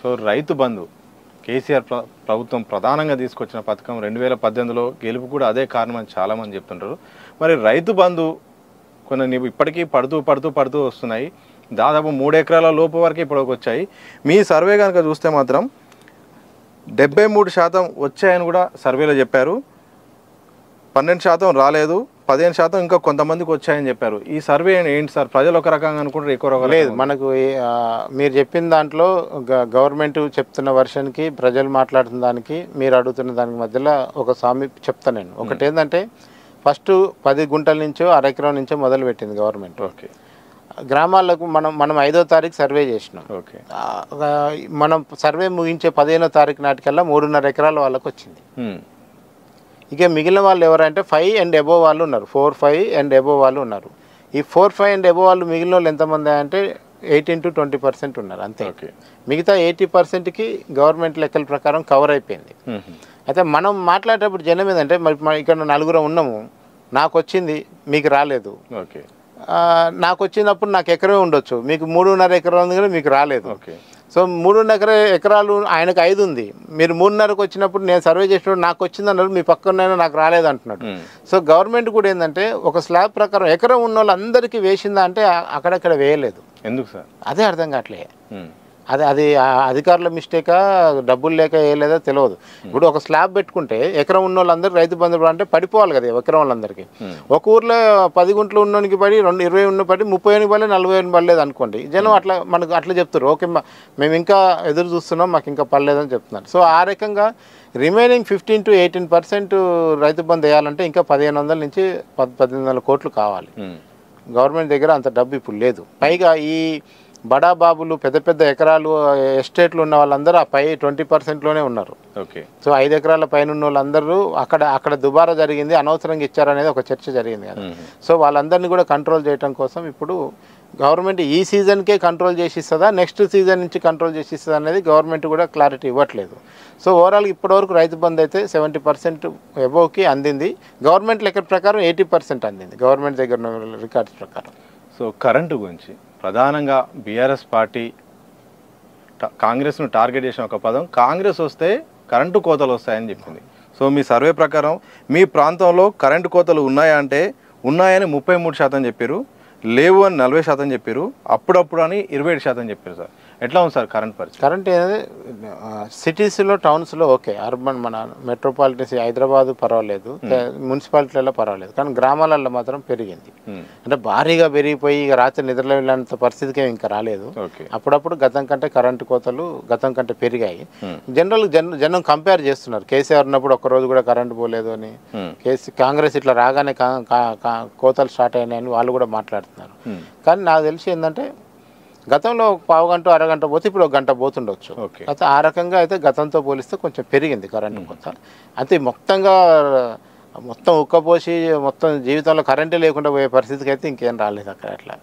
So Rythu Bandhu KCR ప్రభుత్వం ప్రధానంగా తీసుకొచ్చిన పథకం 2018లో గెలుపు కూడా అదే కారణం అని చాలామంది చెప్తుంటారు. మరి రైతు బంధు కొన్ని ఇప్పటికీ పడుతూ వస్తున్నాయి. దాదాపు 3 ఎకరాల లోపు వరకు ఇప్పటికి వచ్చాయి. మీ సర్వే కనుక చూస్తే మాత్రం 73% వచ్చాయని కూడా సర్వేలో చెప్పారు. 12% రాలేదు, 15% ఇంకా కొంతమందికి వచ్చాయని చెప్పారు. ఈ సర్వే ఏంటి సార్? ప్రజలు ఒక రకంగా అనుకుంటారు, ఎక్కువ రకంగా లేదు. మనకు మీరు చెప్పిన దాంట్లో గవర్నమెంట్ చెప్తున్న వర్షన్కి ప్రజలు మాట్లాడుతున్న దానికి మీరు అడుగుతున్న దానికి మధ్యలో ఒక సామి చెప్తాను నేను. ఒకటి ఏంటంటే ఫస్ట్ 10 గుంటల నుంచో అరెకరం నుంచో మొదలు పెట్టింది గవర్నమెంట్. ఓకే. గ్రామాలకు మనం 5వ తారీఖు సర్వే చేసినాం. ఓకే. మనం సర్వే ముగించే 15వ తారీఖు నాటికల్లా 3.5 ఎకరాల వాళ్ళకు వచ్చింది. ఇక మిగిలిన వాళ్ళు ఎవరంటే 5 and above వాళ్ళు ఉన్నారు. 4, 5 and above వాళ్ళు ఉన్నారు. ఈ 4, 5 and above వాళ్ళు మిగిలిన వాళ్ళు ఎంతమంది అంటే 18 to 20% ఉన్నారు అంతే. మిగతా 80%కి గవర్నమెంట్ లెక్కల ప్రకారం కవర్ అయిపోయింది. అయితే మనం మాట్లాడేటప్పుడు జనం ఏంటంటే మరి ఇక్కడ 4 ఉన్నాము, నాకు వచ్చింది, మీకు రాలేదు. ఓకే. నాకు వచ్చినప్పుడు నాకు ఎకరే ఉండొచ్చు, మీకు 3.5 ఎకరం ఉంది కానీ మీకు రాలేదు. సో 3.5 ఎకరాలు ఆయనకు 5 ఉంది, మీరు 3.5కి వచ్చినప్పుడు నేను సర్వే చేసినప్పుడు నాకు వచ్చింది అన్నారు, మీ పక్కన నాకు రాలేదు అంటున్నాడు. సో గవర్నమెంట్ కూడా ఏంటంటే ఒక స్లాబ్ ప్రకారం ఎకరం ఉన్న వాళ్ళందరికీ వేసిందా అంటే అక్కడక్కడ వేయలేదు. ఎందుకు సార్? అదే అర్థం కావట్లే. అది అధికారుల మిస్టేకా, డబ్బులు లేక వేయలేదో తెలియదు. ఇప్పుడు ఒక స్లాబ్ పెట్టుకుంటే ఎకరం ఉన్న వాళ్ళందరూ రైతు బంధు అంటే పడిపోవాలి కదా ఎకరం వాళ్ళందరికీ. ఒక ఊర్లో 10 గుంటలు ఉన్నోనికి పడి 20 ఉన్న పడి 30 పడలేదు, 40 పడలేదు అనుకోండి. జనం మనకు అట్లా చెప్తారు. ఓకే, మేము ఇంకా ఎదురు చూస్తున్నాం, మాకు ఇంకా పడలేదని చెప్తున్నారు. సో ఆ రకంగా రిమైనింగ్ 15 to 18% రైతు బంధు వేయాలంటే ఇంకా 1500 నుంచి 1800 కోట్లు కావాలి. గవర్నమెంట్ దగ్గర అంత డబ్బు ఇప్పుడు లేదు. పైగా ఈ బడా బాబులు పెద్ద ఎకరాలు ఎస్టేట్లు ఉన్న వాళ్ళందరూ ఆ 20%లోనే ఉన్నారు. ఓకే. సో 5 ఎకరాల పైన ఉన్న వాళ్ళందరూ అక్కడ దుబారా జరిగింది, అనవసరంగా ఇచ్చారనేది ఒక చర్చ జరిగింది కదా. సో వాళ్ళందరినీ కూడా కంట్రోల్ చేయడం కోసం ఇప్పుడు గవర్నమెంట్ ఈ సీజన్కే కంట్రోల్ చేసి ఇస్తుందా, నెక్స్ట్ సీజన్ నుంచి కంట్రోల్ చేసి ఇస్తుందా అనేది గవర్నమెంట్ కూడా క్లారిటీ ఇవ్వట్లేదు. సో ఓవరాల్ ఇప్పటివరకు రైతు బంధు అయితే 70% అబోవ్కి అందింది. గవర్నమెంట్ లెక్క ప్రకారం 80% అందింది గవర్నమెంట్ దగ్గర ఉన్న రికార్డ్స్ ప్రకారం. సో కరెంటు గురించి ప్రధానంగా బీఆర్ఎస్ పార్టీ కాంగ్రెస్ను టార్గెట్ చేసిన ఒక పదం, కాంగ్రెస్ వస్తే కరెంటు కోతలు వస్తాయని చెప్పింది. సో మీ సర్వే ప్రకారం మీ ప్రాంతంలో కరెంటు కోతలు ఉన్నాయా అంటే ఉన్నాయని 33% చెప్పారు, లేవు అని 40% చెప్పారు, అప్పుడప్పుడు అని 27% చెప్పారు. సార్ ఎట్లా ఉంది సార్ కరెంట్ పరిస్థితి? కరెంట్ అనేది సిటీస్లో, టౌన్స్లో ఓకే, అర్బన్ మన మెట్రోపాలిటన్స్ హైదరాబాద్ పర్వాలేదు, మున్సిపాలిటీలలో పర్వాలేదు, కానీ గ్రామాలలో మాత్రం పెరిగింది. అంటే భారీగా పెరిగిపోయి ఇక రాత్రి నిద్రలో వెళ్ళేంత పరిస్థితికి ఇంకా రాలేదు. అప్పుడప్పుడు గతం కంటే కరెంటు కోతలు గతం కంటే పెరిగాయి. జనం కంపేర్ చేస్తున్నారు, కేసీఆర్ ఉన్నప్పుడు ఒక్కరోజు కూడా కరెంటు పోలేదు అని, కాంగ్రెస్ ఇట్లా రాగానే కోతలు స్టార్ట్ అయినాయని వాళ్ళు కూడా మాట్లాడుతున్నారు. కానీ నాకు తెలిసి ఏంటంటే గతంలో 1/4 గంట, అరగంట పోతే ఇప్పుడు 1 గంట పోతుండొచ్చు. అయితే ఆ రకంగా అయితే గతంతో పోలిస్తే కొంచెం పెరిగింది కరెంటు కోత. అయితే మొత్తం ఉక్కపోసి మొత్తం జీవితంలో కరెంటే లేకుండా పోయే పరిస్థితికి అయితే ఇంకేం రాలేదు అక్కడ అట్లా.